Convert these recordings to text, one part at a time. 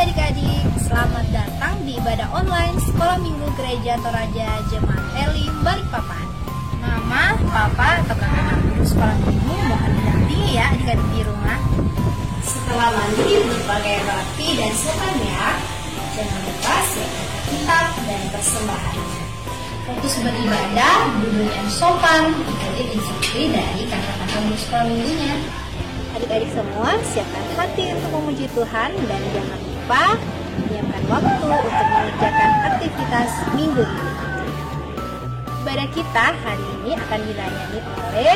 adik-adik, selamat datang di ibadah online Sekolah Minggu Gereja Toraja Jemaat Elim Balikpapan. Mama, papa, atau kakak guru sekolah minggu mohon didampingi ya adik-adik di rumah. Setelah mandi berbagai rapi dan siapkannya, jangan lupa siapkan kitab dan persembahannya. Fokus beribadah, duduk yang sopan, ikuti instruksi dari kakak-kakak guru sekolah minggunya. Adik-adik semua siapkan hati untuk memuji Tuhan dan jangan lupa menyiapkan waktu untuk mengerjakan aktivitas minggu ini. Ibadah kita hari ini akan dilayani oleh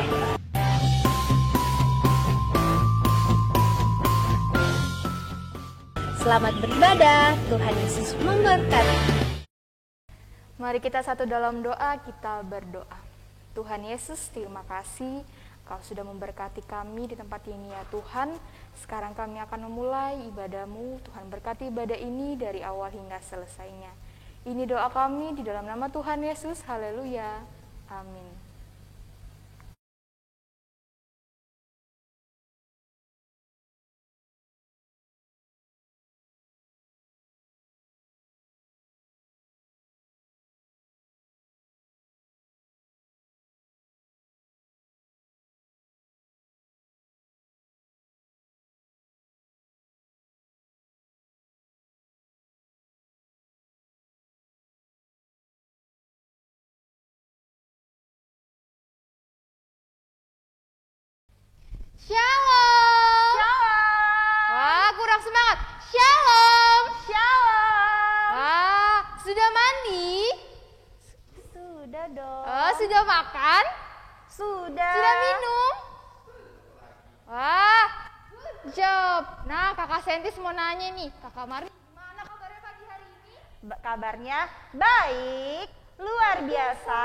Selamat beribadah, Tuhan Yesus memberkati. Mari kita satu dalam doa, kita berdoa. Tuhan Yesus, terima kasih Kau sudah memberkati kami di tempat ini ya Tuhan. Sekarang kami akan memulai ibadah-Mu. Tuhan berkati ibadah ini dari awal hingga selesainya. Ini doa kami di dalam nama Tuhan Yesus. Haleluya. Amin. Shalom. Shalom. Wah, kurang semangat. Shalom. Shalom. Wah, sudah mandi? Sudah dong. Oh, sudah makan? Sudah. Sudah minum? Wah, good job. Nah, Kakak Sentis mau nanya nih, Kakak Marni, gimana kabarnya pagi hari ini? Kabarnya baik, luar biasa,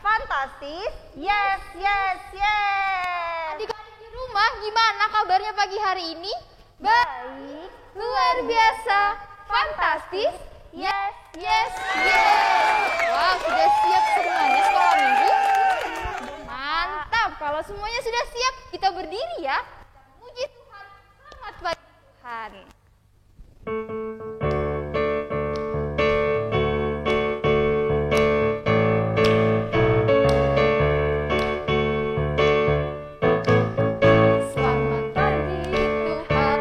fantastis, yes, yes, yes. Adik-adik di rumah, gimana kabarnya pagi hari ini? Baik, Luar biasa, fantastis, yes, yes, yes. Wow, sudah siap semuanya sekolah minggu? Mantap, kalau semuanya sudah siap, kita berdiri ya. Puji Tuhan, selamat pagi Tuhan. Selamat pagi Tuhan,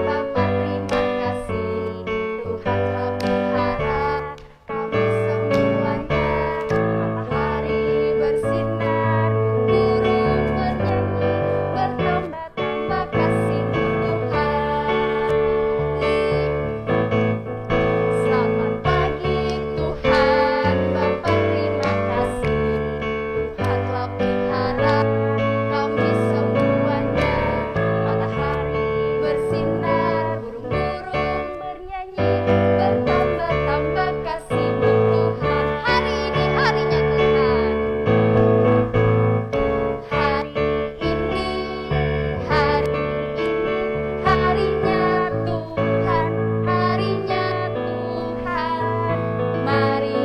Bapa terima kasih. Tuhan telah pelihara kami semuanya. Matahari bersinar, burung bernyanyi, bertambah-tambah kasih-Mu Tuhan. Selamat pagi Tuhan, Bapa terima kasih. Tuhan telah pelihara kami semuanya. Matahari bersinar, burung-burung bernyanyi, bertambah-tambah kasih-Mu Tuhan. Hari ini harinya Tuhan. Hari ini, harinya Tuhan, harinya Tuhan. Mari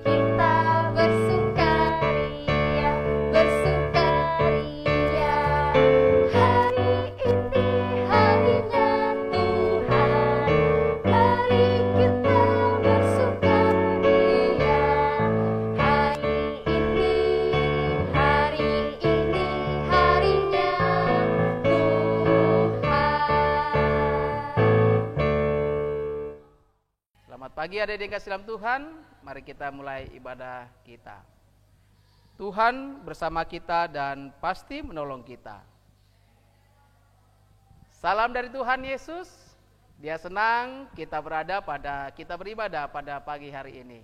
kita bersukaria, bersukaria. Hari ini harinya Tuhan, mari kita bersukaria. Hari ini harinya Tuhan. Selamat pagi adik-adik kasih dalam Tuhan. Mari kita mulai ibadah kita. Tuhan bersama kita dan pasti menolong kita. Salam dari Tuhan Yesus. Dia senang kita beribadah pada pagi hari ini.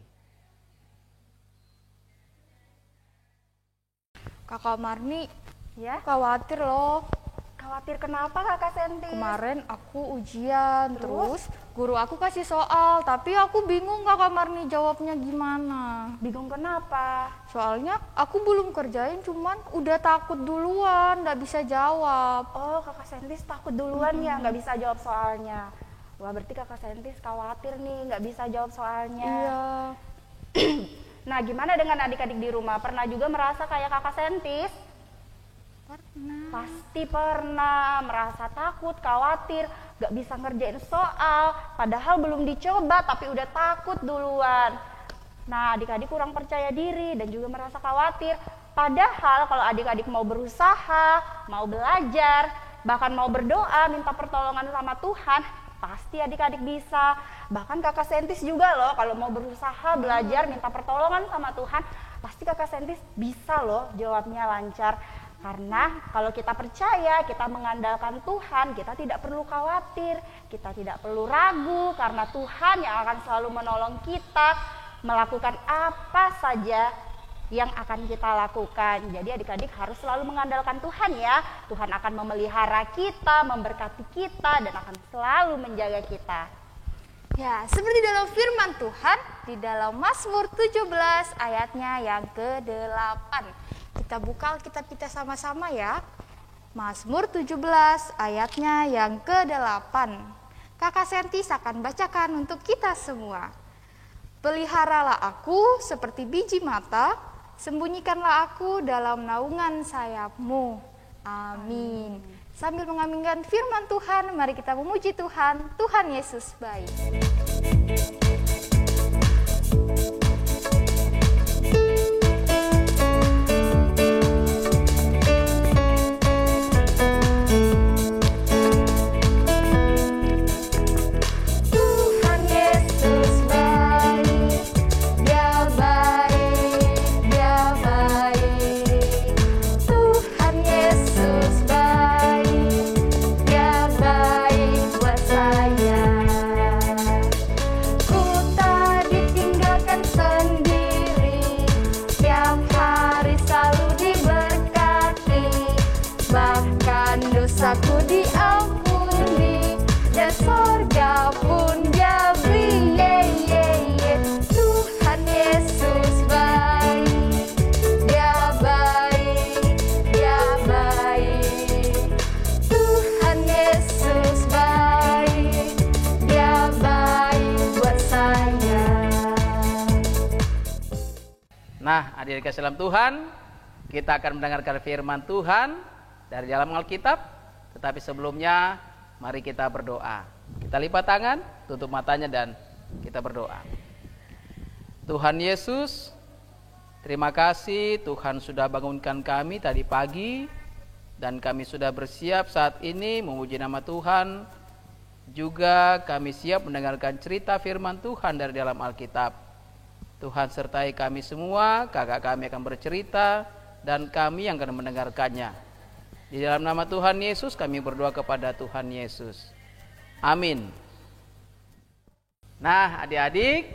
Kakak Marni, Ya, khawatir loh. khawatir kenapa Kakak Sentis? Kemarin aku ujian, Terus? terus guru aku kasih soal, tapi aku bingung Kakak Marni jawabnya gimana. Bingung kenapa? Soalnya aku belum kerjain, cuman udah takut duluan, nggak bisa jawab. Oh, Kakak Sentis takut duluan ya, nggak bisa jawab soalnya. Wah, berarti Kakak Sentis khawatir nih, nggak bisa jawab soalnya. Iya. Nah, gimana dengan adik-adik di rumah? Pernah juga merasa kayak Kakak Sentis? Pernah. Pasti pernah merasa takut, khawatir, gak bisa ngerjain soal, padahal belum dicoba tapi udah takut duluan. Nah, adik-adik kurang percaya diri dan juga merasa khawatir. Padahal kalau adik-adik mau berusaha, mau belajar, bahkan mau berdoa, minta pertolongan sama Tuhan, pasti adik-adik bisa. Bahkan kakak Sentis juga loh, kalau mau berusaha, belajar, minta pertolongan sama Tuhan, pasti kakak Sentis bisa loh jawabnya lancar. Karena kalau kita percaya, kita mengandalkan Tuhan, kita tidak perlu khawatir, kita tidak perlu ragu, karena Tuhan yang akan selalu menolong kita melakukan apa saja yang akan kita lakukan. Jadi adik-adik harus selalu mengandalkan Tuhan ya. Tuhan akan memelihara kita, memberkati kita, dan akan selalu menjaga kita. Ya, seperti dalam firman Tuhan di dalam Mazmur 17 ayatnya yang ke-8. Kita buka Alkitab kita sama-sama ya. Mazmur 17 ayatnya yang ke-8. Kakak Sentis akan bacakan untuk kita semua. Peliharalah aku seperti biji mata, sembunyikanlah aku dalam naungan sayap-Mu. Amin. Sambil mengaminkan firman Tuhan, mari kita memuji Tuhan. Tuhan Yesus baik. Dosaku diampuni dan sorga pun Dia beri. Tuhan Yesus baik, Dia baik, Dia baik. Tuhan Yesus baik, Dia baik buat saya. Nah, adik-adik kasih dalam Tuhan, kita akan mendengarkan firman Tuhan dari dalam Alkitab. Tetapi sebelumnya, mari kita berdoa. Kita lipat tangan, tutup matanya, dan kita berdoa. Tuhan Yesus, terima kasih Tuhan sudah bangunkan kami tadi pagi, dan kami sudah bersiap saat ini memuji nama Tuhan. Juga kami siap mendengarkan cerita firman Tuhan dari dalam Alkitab. Tuhan sertai kami semua, kakak kami akan bercerita, dan kami yang akan mendengarkannya. Di dalam nama Tuhan Yesus kami berdoa kepada Tuhan Yesus. Amin. Nah, adik-adik,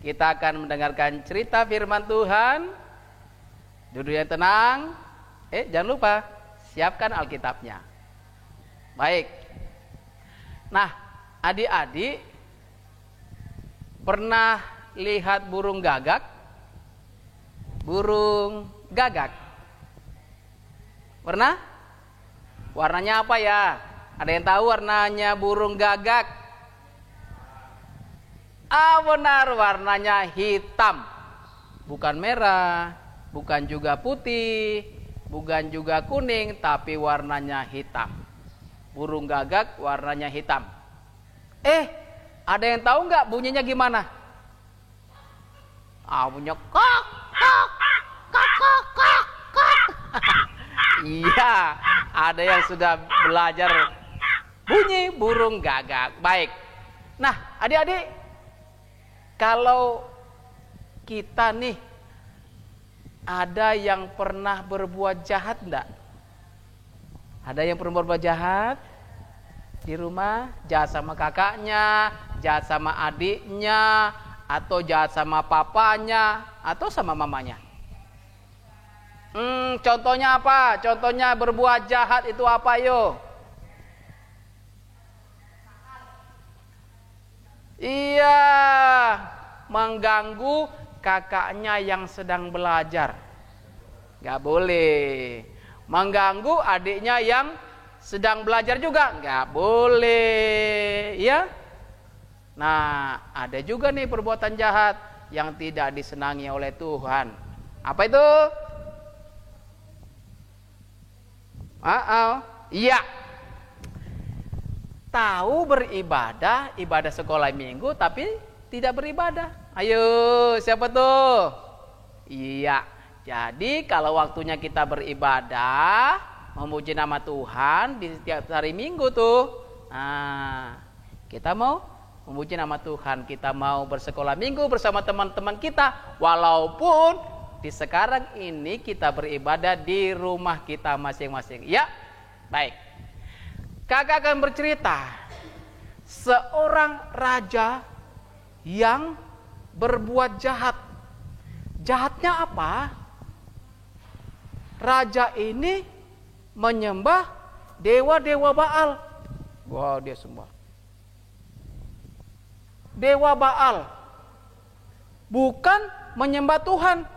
kita akan mendengarkan cerita firman Tuhan. Duduk yang tenang. Jangan lupa siapkan Alkitabnya. Baik. Nah, adik-adik pernah lihat burung gagak? Burung gagak. Pernah? Warnanya apa ya? Ada yang tahu warnanya burung gagak? Benar, warnanya hitam. Bukan merah, bukan juga putih, bukan juga kuning, tapi warnanya hitam. Burung gagak warnanya hitam. Ada yang tahu nggak bunyinya gimana? Bunyinya kok, kok, kok, kok, kok, kok. Iya, ada yang sudah belajar bunyi burung gagak. Baik. Nah, adik-adik, kalau kita nih ada yang pernah berbuat jahat enggak? Ada yang pernah berbuat jahat di rumah? Jahat sama kakaknya, jahat sama adiknya, atau jahat sama papanya, atau sama mamanya? Contohnya apa? Contohnya berbuat jahat itu apa yo? Iya, mengganggu kakaknya yang sedang belajar. Gak boleh. Mengganggu adiknya yang sedang belajar juga gak boleh. Ya. Nah, ada juga nih perbuatan jahat yang tidak disenangi oleh Tuhan. Apa itu? Iya. tahu beribadah, ibadah sekolah minggu, tapi tidak beribadah. Ayo, siapa tuh? Iya, jadi kalau waktunya kita beribadah, memuji nama Tuhan di setiap hari minggu tuh, nah, kita mau memuji nama Tuhan, kita mau bersekolah minggu bersama teman-teman kita, walaupun di sekarang ini kita beribadah di rumah kita masing-masing. Ya, baik. Kakak akan bercerita seorang raja yang berbuat jahat. Jahatnya apa? Raja ini menyembah dewa-dewa Baal. Wah, dia sembah dewa Baal, bukan menyembah Tuhan.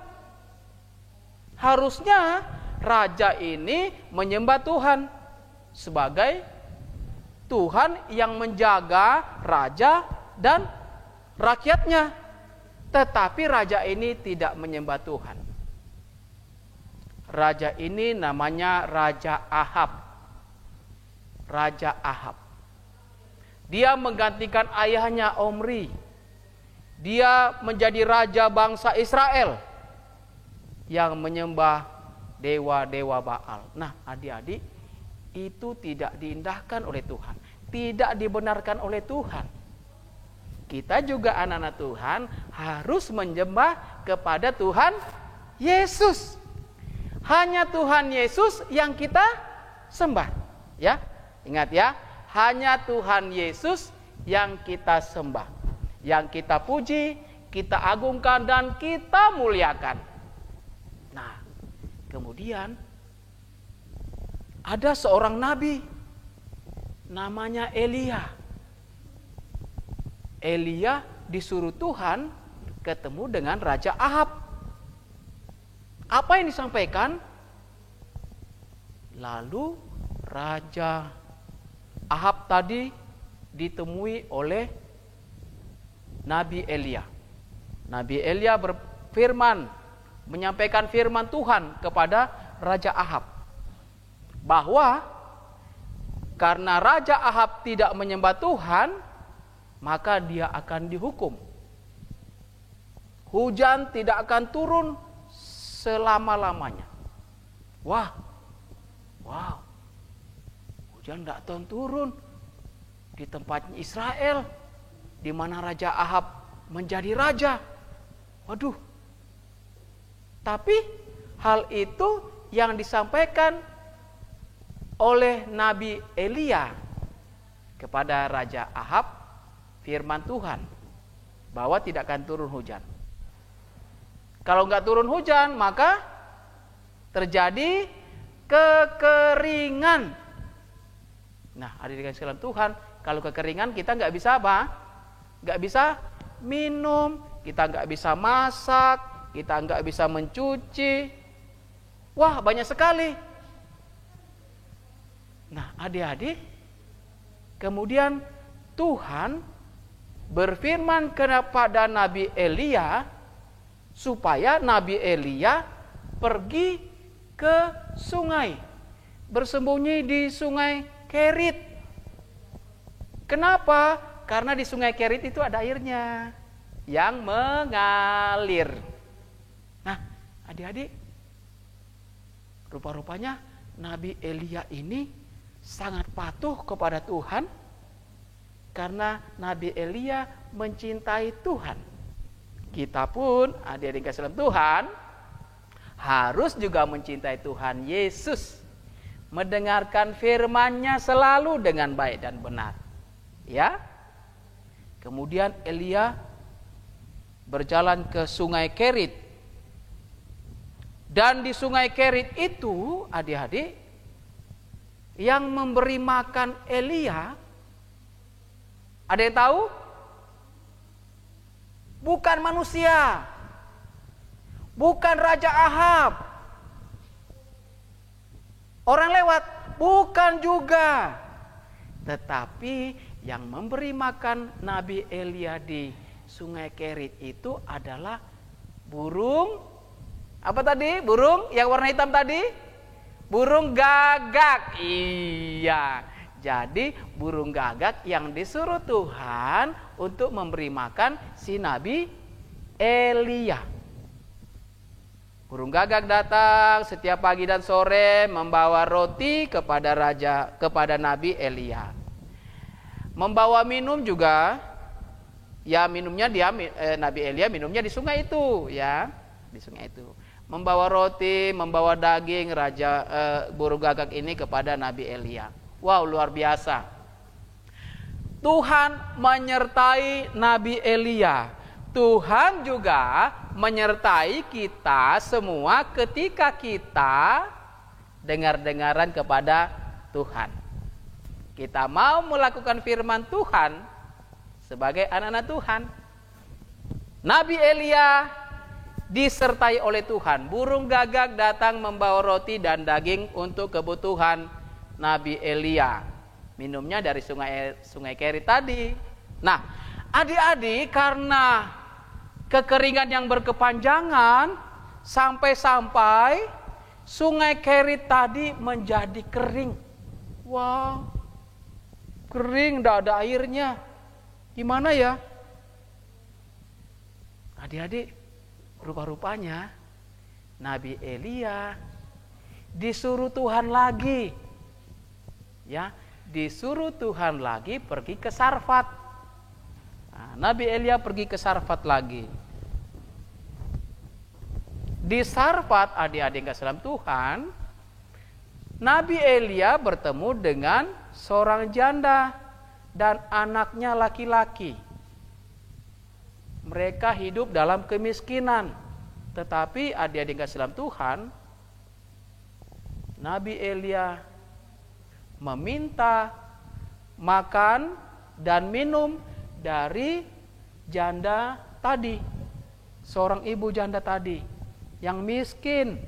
Harusnya raja ini menyembah Tuhan sebagai Tuhan yang menjaga raja dan rakyatnya. Tetapi raja ini tidak menyembah Tuhan. Raja ini namanya Raja Ahab. Raja Ahab. Dia menggantikan ayahnya Omri. Dia menjadi raja bangsa Israel yang menyembah dewa-dewa Baal. Nah, adik-adik, itu tidak diindahkan oleh Tuhan, tidak dibenarkan oleh Tuhan. Kita juga anak-anak Tuhan harus menyembah kepada Tuhan Yesus. Hanya Tuhan Yesus yang kita sembah. Ya, ingat ya, hanya Tuhan Yesus yang kita sembah, yang kita puji, kita agungkan dan kita muliakan. Nah, kemudian ada seorang nabi namanya Elia. Elia disuruh Tuhan ketemu dengan Raja Ahab. Apa yang disampaikan? Lalu Raja Ahab tadi ditemui oleh Nabi Elia. Nabi Elia berfirman, menyampaikan firman Tuhan kepada Raja Ahab, bahwa karena Raja Ahab tidak menyembah Tuhan, maka dia akan dihukum. Hujan tidak akan turun selama-lamanya. Wow, hujan tidak akan turun di tempatnya Israel, di mana Raja Ahab menjadi raja. Waduh. Tapi hal itu yang disampaikan oleh Nabi Elia kepada Raja Ahab, firman Tuhan, bahwa tidak akan turun hujan. Kalau nggak turun hujan, maka terjadi kekeringan. Nah, adik-adik sekalian Tuhan, kalau kekeringan kita nggak bisa apa? Nggak bisa minum, kita nggak bisa masak, kita nggak bisa mencuci. Wah, banyak sekali. Nah, adik-adik, kemudian Tuhan berfirman kepada Nabi Elia supaya Nabi Elia pergi ke sungai, bersembunyi di sungai Kerit. Kenapa? Karena di sungai Kerit itu ada airnya yang mengalir. Nah, adik-adik, rupa-rupanya Nabi Elia ini sangat patuh kepada Tuhan, karena Nabi Elia mencintai Tuhan. Kita pun, adik-adik kasih dalam Tuhan, harus juga mencintai Tuhan Yesus, mendengarkan firman-Nya selalu dengan baik dan benar. Ya. Kemudian Elia berjalan ke sungai Kerit. Dan di sungai Kerit itu, adik-adik, yang memberi makan Elia, ada yang tahu? Bukan manusia, bukan Raja Ahab, orang lewat, bukan juga. Tetapi yang memberi makan Nabi Elia di sungai Kerit itu adalah burung. Apa tadi? Burung yang warna hitam tadi? Burung gagak. Iya. Jadi burung gagak yang disuruh Tuhan untuk memberi makan si Nabi Elia. Burung gagak datang setiap pagi dan sore membawa roti kepada Nabi Elia. Membawa minum juga. Ya minumnya Nabi Elia minumnya di sungai itu, ya, di sungai itu. Membawa roti, membawa daging burung gagak ini kepada Nabi Elia. Wow, luar biasa. Tuhan menyertai Nabi Elia. Tuhan juga menyertai kita semua ketika kita dengar-dengaran kepada Tuhan. Kita mau melakukan firman Tuhan sebagai anak-anak Tuhan. Nabi Elia disertai oleh Tuhan. Burung gagak datang membawa roti dan daging untuk kebutuhan Nabi Elia. Minumnya dari sungai Kerit tadi. Nah, adik-adik, karena kekeringan yang berkepanjangan sampai-sampai sungai Kerit tadi menjadi kering. Wow, kering, tidak ada airnya. Gimana ya? Adik-adik, rupa-rupanya Nabi Elia disuruh Tuhan lagi, ya, disuruh Tuhan lagi pergi ke Sarfat. Nah, Nabi Elia pergi ke Sarfat lagi. Di Sarfat, adik-adik kasih dalam Tuhan, Nabi Elia bertemu dengan seorang janda dan anaknya laki-laki. Mereka hidup dalam kemiskinan. Tetapi adik-adik kasih dalam Tuhan, Nabi Elia meminta makan dan minum dari janda tadi. Seorang ibu janda tadi yang miskin.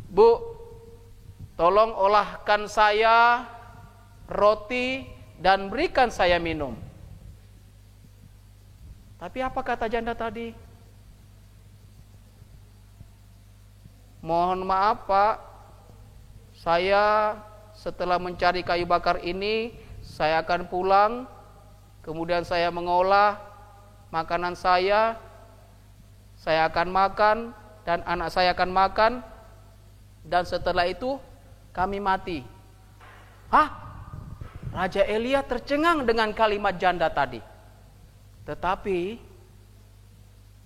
Bu, tolong olahkan saya roti dan berikan saya minum. Tapi apa kata janda tadi? Mohon maaf Pak, saya setelah mencari kayu bakar ini, saya akan pulang, kemudian saya mengolah makanan saya akan makan dan anak saya akan makan, dan setelah itu kami mati. Hah? Raja Elia tercengang dengan kalimat janda tadi. Tetapi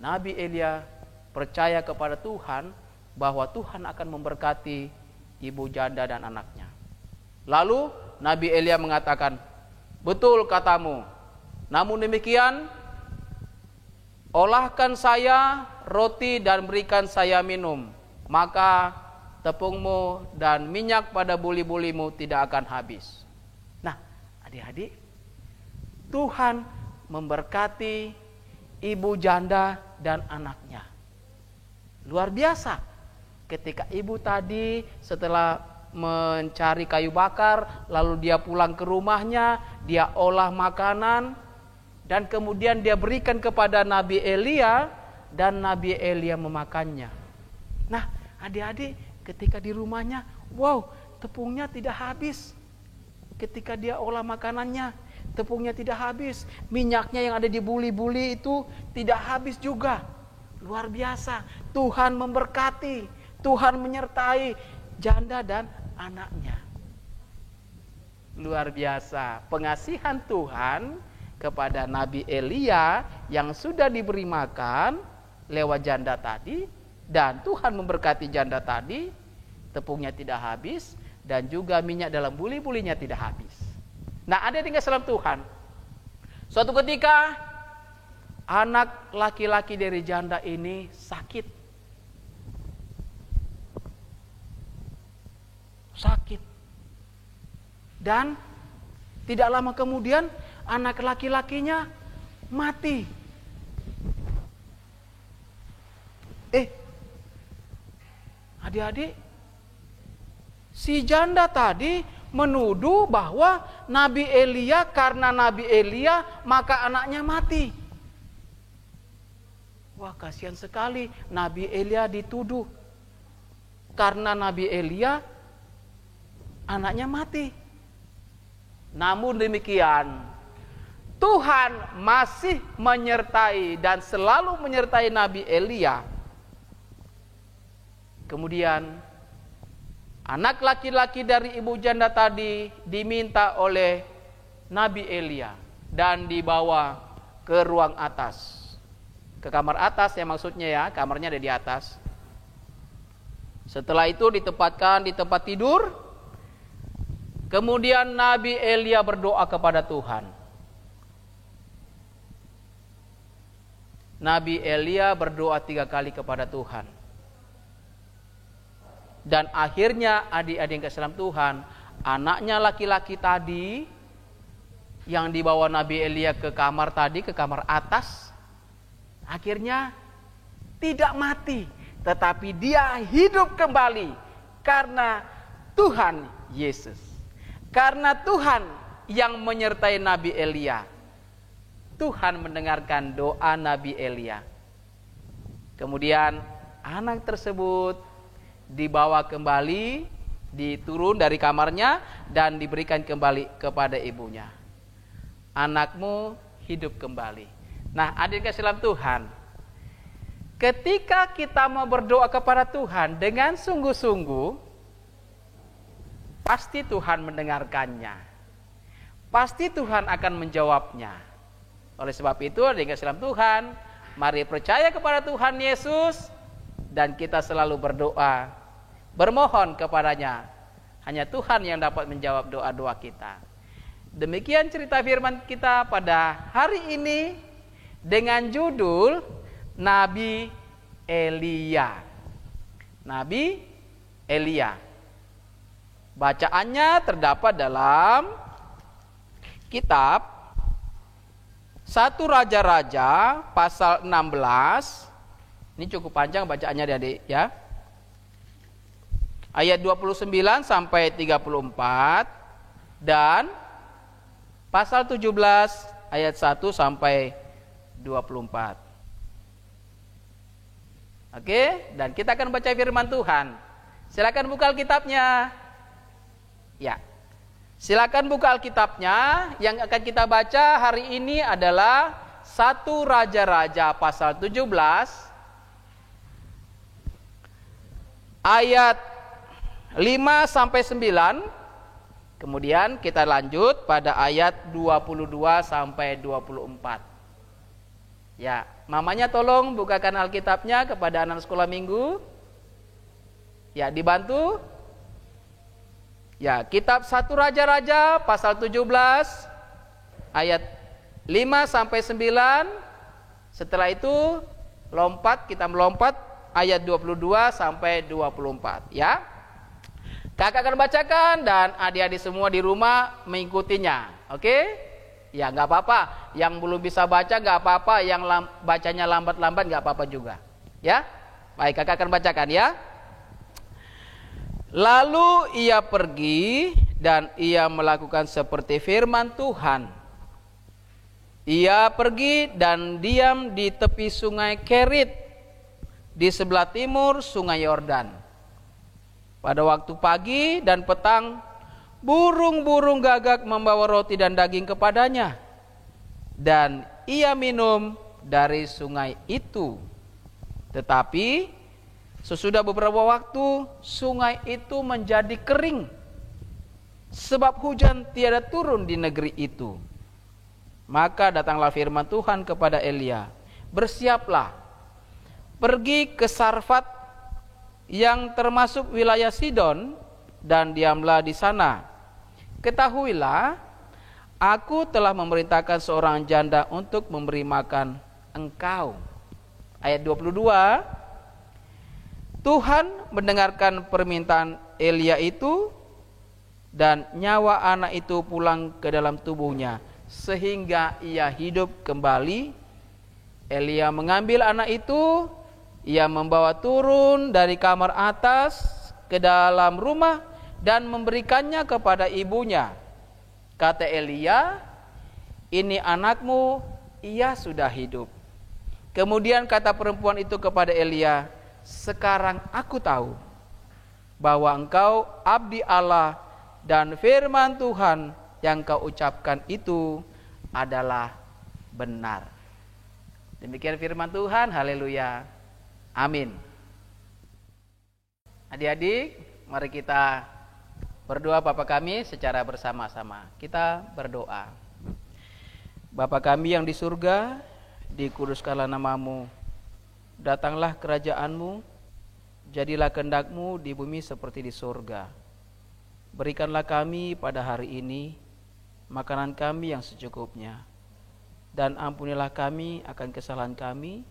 Nabi Elia percaya kepada Tuhan bahwa Tuhan akan memberkati ibu janda dan anaknya. Lalu Nabi Elia mengatakan, betul katamu, namun demikian olahkan saya roti dan berikan saya minum, maka tepungmu dan minyak pada buli-bulimu tidak akan habis. Nah, adik-adik, Tuhan memberkati ibu janda dan anaknya. Luar biasa. Ketika ibu tadi setelah mencari kayu bakar, lalu dia pulang ke rumahnya, dia olah makanan, dan kemudian dia berikan kepada Nabi Elia, dan Nabi Elia memakannya. Nah, adik-adik, ketika di rumahnya, wow, tepungnya tidak habis. Ketika dia olah makanannya, tepungnya tidak habis. Minyaknya yang ada di buli-buli itu tidak habis juga. Luar biasa. Tuhan memberkati, Tuhan menyertai janda dan anaknya. Luar biasa. Pengasihan Tuhan kepada Nabi Elia yang sudah diberi makan lewat janda tadi, dan Tuhan memberkati janda tadi, tepungnya tidak habis, dan juga minyak dalam buli-bulinya tidak habis. Nah, ada yang salam Tuhan. Suatu ketika anak laki-laki dari janda ini sakit. Dan tidak lama kemudian anak laki-lakinya mati. Adik-adik, si janda tadi menuduh bahwa Nabi Elia, karena Nabi Elia maka anaknya mati. Wah, kasihan sekali Nabi Elia dituduh. Karena Nabi Elia anaknya mati. Namun demikian, Tuhan masih menyertai dan selalu menyertai Nabi Elia. Kemudian anak laki-laki dari ibu janda tadi diminta oleh Nabi Elia dan dibawa ke ruang atas. Ke kamar atas ya maksudnya ya, kamarnya ada di atas. Setelah itu ditempatkan di tempat tidur. Kemudian Nabi Elia berdoa kepada Tuhan. Nabi Elia berdoa 3 kali kepada Tuhan. Dan akhirnya adik-adik yang kasih dalam Tuhan, anaknya laki-laki tadi yang dibawa Nabi Elia ke kamar tadi, ke kamar atas, akhirnya tidak mati, tetapi dia hidup kembali karena Tuhan Yesus. Karena Tuhan yang menyertai Nabi Elia. Tuhan mendengarkan doa Nabi Elia. Kemudian anak tersebut dibawa kembali, diturun dari kamarnya dan diberikan kembali kepada ibunya. Anakmu hidup kembali. Nah, adik kasih dalam Tuhan, ketika kita mau berdoa kepada Tuhan dengan sungguh-sungguh, pasti Tuhan mendengarkannya. Pasti Tuhan akan menjawabnya. Oleh sebab itu, adik kasih dalam Tuhan, mari percaya kepada Tuhan Yesus dan kita selalu berdoa, bermohon kepadanya. Hanya Tuhan yang dapat menjawab doa-doa kita. Demikian cerita firman kita pada hari ini dengan judul Nabi Elia. Nabi Elia. Bacaannya terdapat dalam kitab 1 Raja-Raja pasal 16. Ini cukup panjang bacaannya adik ya. Ayat 29 sampai 34 dan pasal 17 ayat 1 sampai 24. Oke, dan kita akan baca firman Tuhan. Silakan buka Alkitabnya. Ya. Silakan buka Alkitabnya. Yang akan kita baca hari ini adalah 1 Raja-Raja pasal 17 ayat 5 sampai 9. Kemudian kita lanjut pada ayat 22 sampai 24. Ya, mamanya tolong bukakan Alkitabnya kepada anak sekolah minggu. Ya, dibantu. Ya, kitab 1 Raja-Raja pasal 17 ayat 5 sampai 9. Setelah itu kita melompat ayat 22 sampai 24 ya. Kakak akan bacakan dan adik-adik semua di rumah mengikutinya. Oke? Ya, enggak apa-apa. Yang belum bisa baca enggak apa-apa, yang bacanya lambat-lambat enggak apa-apa juga. Ya? Baik, kakak akan bacakan ya. Lalu ia pergi dan ia melakukan seperti firman Tuhan. Ia pergi dan diam di tepi sungai Kerit di sebelah timur sungai Yordan. Pada waktu pagi dan petang, burung-burung gagak membawa roti dan daging kepadanya. Dan ia minum dari sungai itu. Tetapi sesudah beberapa waktu, sungai itu menjadi kering, sebab hujan tiada turun di negeri itu. Maka datanglah firman Tuhan kepada Elia, bersiaplah, pergi ke Sarfat yang termasuk wilayah Sidon, dan diamlah di sana. Ketahuilah, aku telah memerintahkan seorang janda untuk memberi makan engkau. Ayat 22. Tuhan mendengarkan permintaan Elia itu dan nyawa anak itu pulang ke dalam tubuhnya sehingga ia hidup kembali. Elia mengambil anak itu, ia membawa turun dari kamar atas ke dalam rumah dan memberikannya kepada ibunya. Kata Elia, "Ini anakmu, ia sudah hidup." Kemudian kata perempuan itu kepada Elia, "Sekarang aku tahu bahwa engkau abdi Allah dan firman Tuhan yang kau ucapkan itu adalah benar. Demikian firman Tuhan, haleluya, amin. Adik-adik, mari kita berdoa Bapa kami secara bersama-sama. Kita berdoa. Bapa kami yang di surga, dikuduskanlah namamu, datanglah kerajaanmu, jadilah kehendak-mu di bumi seperti di surga. Berikanlah kami pada hari ini makanan kami yang secukupnya, dan ampunilah kami akan kesalahan kami,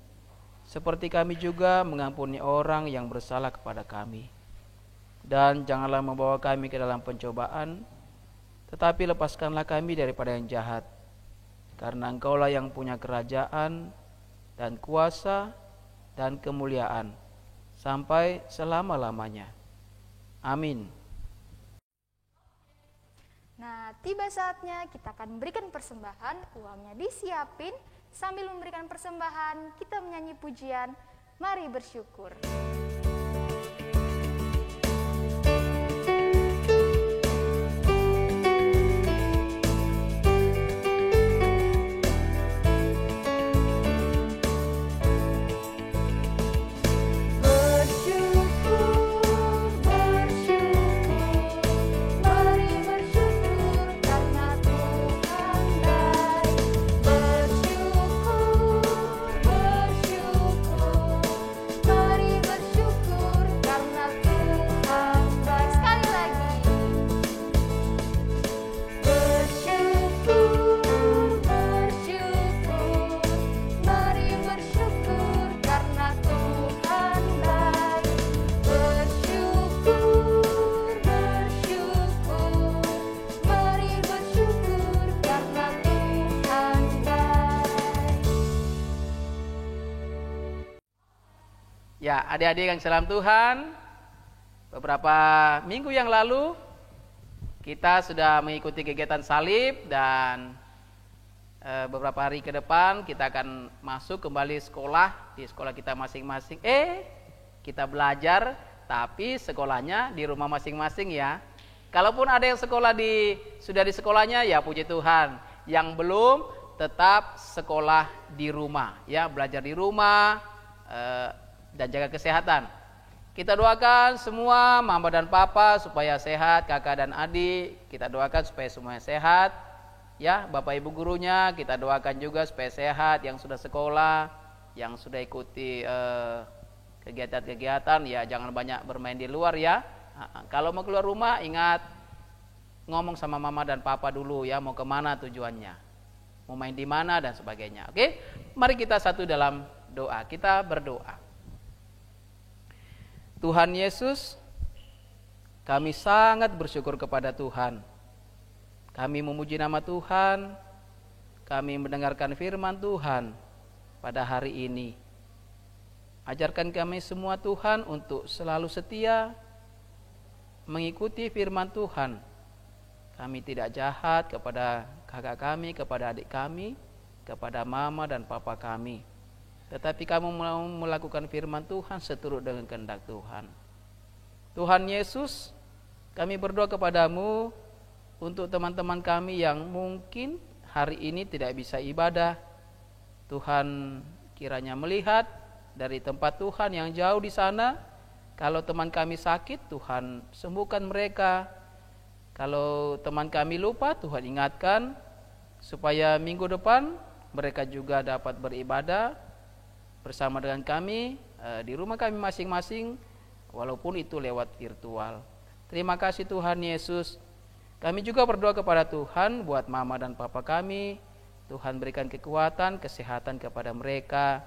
seperti kami juga mengampuni orang yang bersalah kepada kami. Dan janganlah membawa kami ke dalam pencobaan, tetapi lepaskanlah kami daripada yang jahat, karena Engkaulah yang punya kerajaan dan kuasa dan kemuliaan sampai selama-lamanya. Amin. Nah, tiba saatnya kita akan memberikan persembahan, uangnya disiapin. Sambil memberikan persembahan, kita menyanyi pujian, mari bersyukur. Ya, adik-adik yang salam Tuhan, beberapa minggu yang lalu kita sudah mengikuti kegiatan salib dan beberapa hari ke depan kita akan masuk kembali sekolah di sekolah kita masing-masing. Kita belajar tapi sekolahnya di rumah masing-masing ya. Kalaupun ada yang sudah di sekolahnya ya puji Tuhan. Yang belum tetap sekolah di rumah ya, belajar di rumah dan jaga kesehatan. Kita doakan semua mama dan papa supaya sehat, kakak dan adik kita doakan supaya semuanya sehat ya. Bapak ibu gurunya kita doakan juga supaya sehat, yang sudah sekolah, yang sudah ikuti kegiatan-kegiatan ya, jangan banyak bermain di luar ya. Kalau mau keluar rumah ingat ngomong sama mama dan papa dulu ya, mau kemana tujuannya, mau main di mana dan sebagainya. Oke, mari kita satu dalam doa. Kita berdoa. Tuhan Yesus, kami sangat bersyukur kepada Tuhan. Kami memuji nama Tuhan, kami mendengarkan firman Tuhan pada hari ini. Ajarkan kami semua Tuhan untuk selalu setia mengikuti firman Tuhan. Kami tidak jahat kepada kakak kami, kepada adik kami, kepada mama dan papa kami. Tetapi kamu mau melakukan firman Tuhan seturut dengan kehendak Tuhan. Tuhan Yesus, kami berdoa kepadamu untuk teman-teman kami yang mungkin hari ini tidak bisa ibadah. Tuhan kiranya melihat dari tempat Tuhan yang jauh di sana. Kalau teman kami sakit, Tuhan sembuhkan mereka. Kalau teman kami lupa, Tuhan ingatkan supaya minggu depan mereka juga dapat beribadah bersama dengan kami di rumah kami masing-masing, walaupun itu lewat virtual. Terima kasih Tuhan Yesus. Kami juga berdoa kepada Tuhan buat mama dan papa kami. Tuhan berikan kekuatan, kesehatan kepada mereka.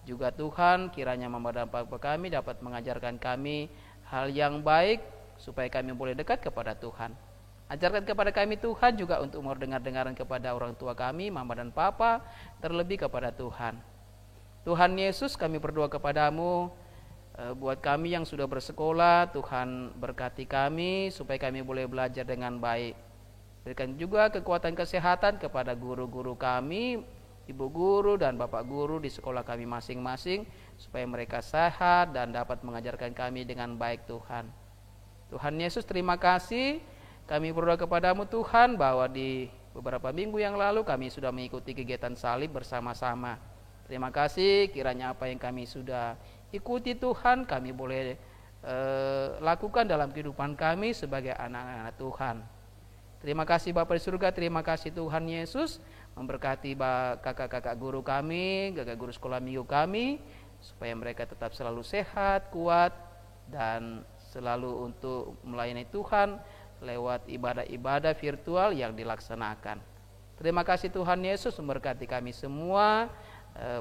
Juga Tuhan kiranya mama dan papa kami dapat mengajarkan kami hal yang baik supaya kami boleh dekat kepada Tuhan. Ajarkan kepada kami Tuhan juga untuk mau dengar-dengaran kepada orang tua kami, mama dan papa, terlebih kepada Tuhan. Tuhan Yesus, kami berdoa kepadamu buat kami yang sudah bersekolah. Tuhan berkati kami supaya kami boleh belajar dengan baik. Berikan juga kekuatan kesehatan kepada guru-guru kami, ibu guru dan bapak guru di sekolah kami masing-masing, supaya mereka sehat dan dapat mengajarkan kami dengan baik Tuhan. Tuhan Yesus, terima kasih Kami berdoa kepadamu Tuhan bahwa di beberapa minggu yang lalu kami sudah mengikuti kegiatan salib bersama-sama. Terima kasih, kiranya apa yang kami sudah ikuti Tuhan, kami boleh lakukan dalam kehidupan kami sebagai anak-anak Tuhan. Terima kasih Bapa di surga, terima kasih Tuhan Yesus, memberkati kakak-kakak guru kami, kakak guru sekolah minggu kami, supaya mereka tetap selalu sehat, kuat, dan selalu untuk melayani Tuhan lewat ibadah-ibadah virtual yang dilaksanakan. Terima kasih Tuhan Yesus, memberkati kami semua,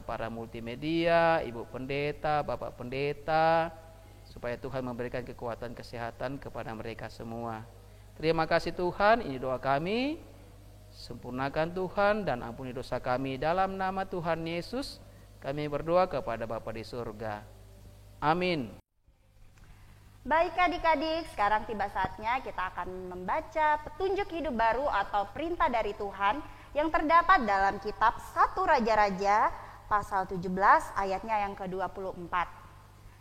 para multimedia, Ibu Pendeta, Bapak Pendeta, supaya Tuhan memberikan kekuatan kesehatan kepada mereka semua. Terima kasih Tuhan, ini doa kami. Sempurnakan Tuhan dan ampuni dosa kami dalam nama Tuhan Yesus. Kami berdoa kepada Bapa di surga. Amin. Baik adik-adik, sekarang tiba saatnya kita akan membaca petunjuk hidup baru atau perintah dari Tuhan yang terdapat dalam kitab 1 Raja-Raja pasal 17 ayatnya yang ke-24.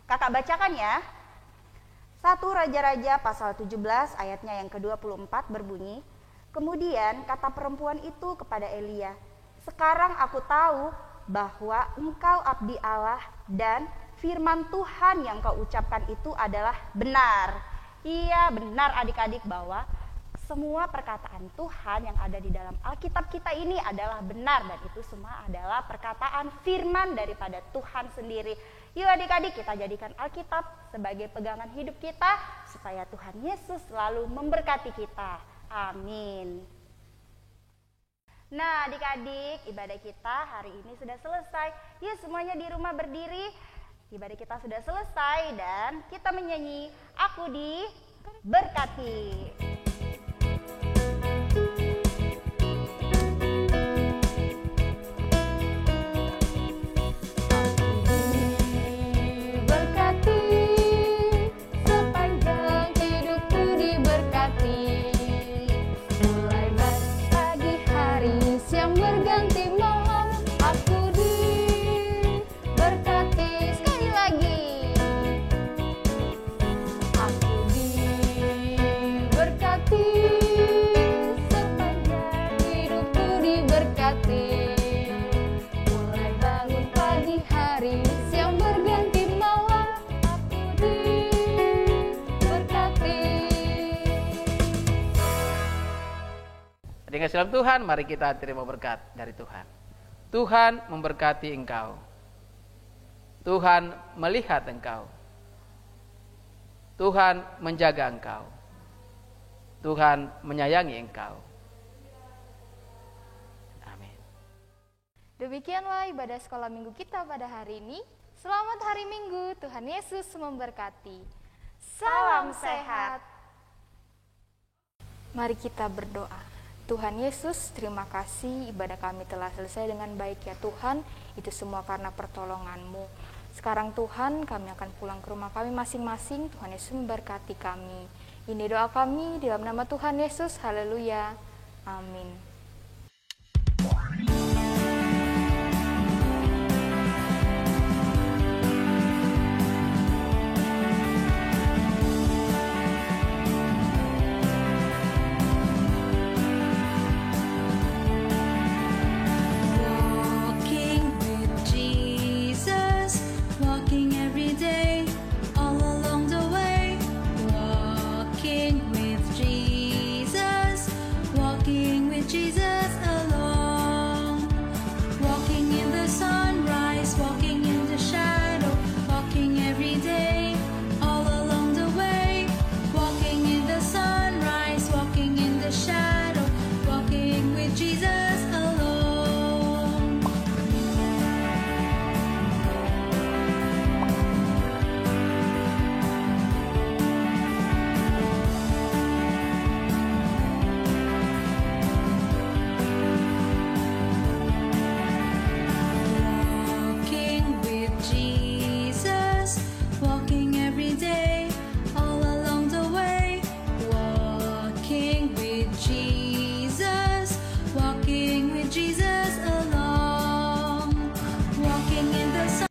Kakak bacakan ya. 1 Raja-Raja pasal 17 ayatnya yang ke-24 berbunyi, kemudian kata perempuan itu kepada Elia, sekarang aku tahu bahwa engkau abdi Allah dan firman Tuhan yang kau ucapkan itu adalah benar. Iya benar adik-adik bahwa semua perkataan Tuhan yang ada di dalam Alkitab kita ini adalah benar dan itu semua adalah perkataan firman daripada Tuhan sendiri. Yuk adik-adik kita jadikan Alkitab sebagai pegangan hidup kita supaya Tuhan Yesus selalu memberkati kita. Amin. Nah adik-adik, ibadah kita hari ini sudah selesai. Yuk semuanya di rumah berdiri. Ibadah kita sudah selesai dan kita menyanyi Aku Diberkati. Dengan salam Tuhan, mari kita terima berkat dari Tuhan. Tuhan memberkati engkau. Tuhan melihat engkau. Tuhan menjaga engkau. Tuhan menyayangi engkau. Amin. Demikianlah ibadah sekolah minggu kita pada hari ini. Selamat hari Minggu, Tuhan Yesus memberkati. Salam sehat. Mari kita berdoa. Tuhan Yesus, terima kasih ibadah kami telah selesai dengan baik ya Tuhan. Itu semua karena pertolongan-Mu. Sekarang Tuhan, kami akan pulang ke rumah kami masing-masing. Tuhan Yesus memberkati kami. Ini doa kami dalam nama Tuhan Yesus. Haleluya. Amin.